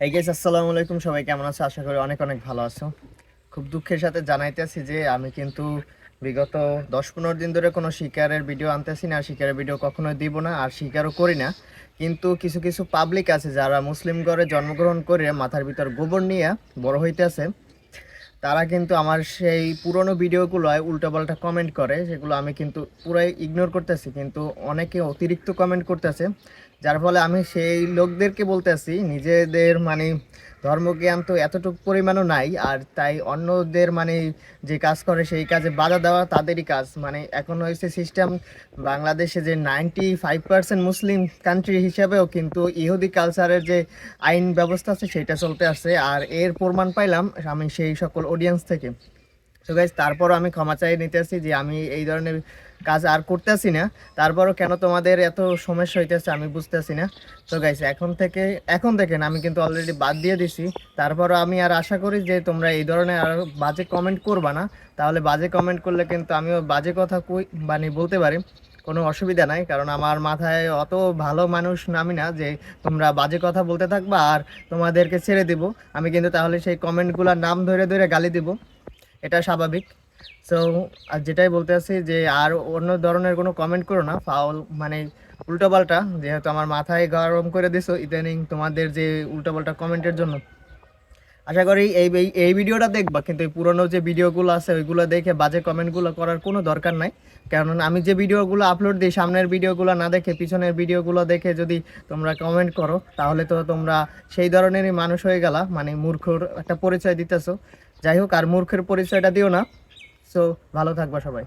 এই গাইস, আসসালামু আলাইকুম। সবাই কেমন আছো? আশা করি অনেক অনেক ভালো আছো। খুব দুঃখের সাথে জানাইতেছি যে আমি কিন্তু বিগত 10-15 দিন ধরে কোনো শিকারের ভিডিও আনতেছি না, শিকারের ভিডিও কখনোই দিব না, আর শিকারও করি না। কিন্তু কিছু কিছু পাবলিক আছে যারা মুসলিম ঘরে জন্মগ্রহণ করে মাথার ভিতর গোবর নিয়ে বড় হইতেছে, তারা কিন্তু আমার সেই পুরনো ভিডিওগুলোয় উল্টাপাল্টা কমেন্ট করে, সেগুলো আমি কিন্তু পুরাই ইগনোর করতেছি, কিন্তু অনেকে অতিরিক্ত কমেন্ট করতেছে। যার ফলে আমি সেই লোকদেরকে বলতেছি, নিজেদের মানে ধর্মজ্ঞান তো এতটুকু পরিমাণও নাই, আর তাই অন্যদের মানে যে কাজ করে সেই কাজে বাধা দেওয়া তাদেরই কাজ। মানে এখন হয়েছে সিস্টেম, বাংলাদেশে যে 95% মুসলিম কান্ট্রি হিসাবেও কিন্তু ইহুদি কালচারের যে আইন ব্যবস্থা আছে সেটা চলতে আসছে, আর এর প্রমাণ পাইলাম আমি সেই সকল অডিয়েন্স থেকে। তো গাইজ, তারপরও আমি ক্ষমা চাই নিতেছি যে আমি এই ধরনের কাজ আর করতেছি না। তারপরও কেন তোমাদের এত সমস্যা হইতেছে আমি বুঝতেছি না। তো গাইজ, এখন থেকে না, আমি কিন্তু অলরেডি বাদ দিয়ে দিছি। তারপরও আমি আর আশা করি যে তোমরা এই ধরনের আর বাজে কমেন্ট করবা না। তাহলে বাজে কমেন্ট করলে কিন্তু আমিও বাজে কথা মানে বলতে পারি, কোনো অসুবিধা নাই। কারণ আমার মাথায় অত ভালো মানুষ নামি না যে তোমরা বাজে কথা বলতে থাকবা আর তোমাদেরকে ছেড়ে দিব। আমি কিন্তু তাহলে সেই কমেন্টগুলোর নাম ধরে ধরে গালি দিব, এটা স্বাভাবিক। সো আর যেটাই বলতে আছি যে আর অন্য ধরনের কোনো কমেন্ট করো না, ফাউল মানে উল্টোপাল্টা। যেহেতু আমার মাথায় গরম করে দিছো ইদানিং তোমাদের যে উল্টোপাল্টা কমেন্টের জন্য। আশা করি এই এই এই ভিডিওটা দেখবা, কিন্তু এই পুরনো যে ভিডিওগুলো আছে ওইগুলো দেখে বাজে কমেন্টগুলো করার কোনো দরকার নাই। কারণ আমি যে ভিডিওগুলো আপলোড দিই, সামনের ভিডিওগুলো না দেখে পিছনের ভিডিওগুলো দেখে যদি তোমরা কমেন্ট করো, তাহলে তো তোমরা সেই ধরনেরই মানুষ হয়ে গেলা, মানে মূর্খর একটা পরিচয় দিতেছো। যাই হোক, আর মূর্খের পরিচয়টা দিও না। সো ভালো থাকবা সবাই।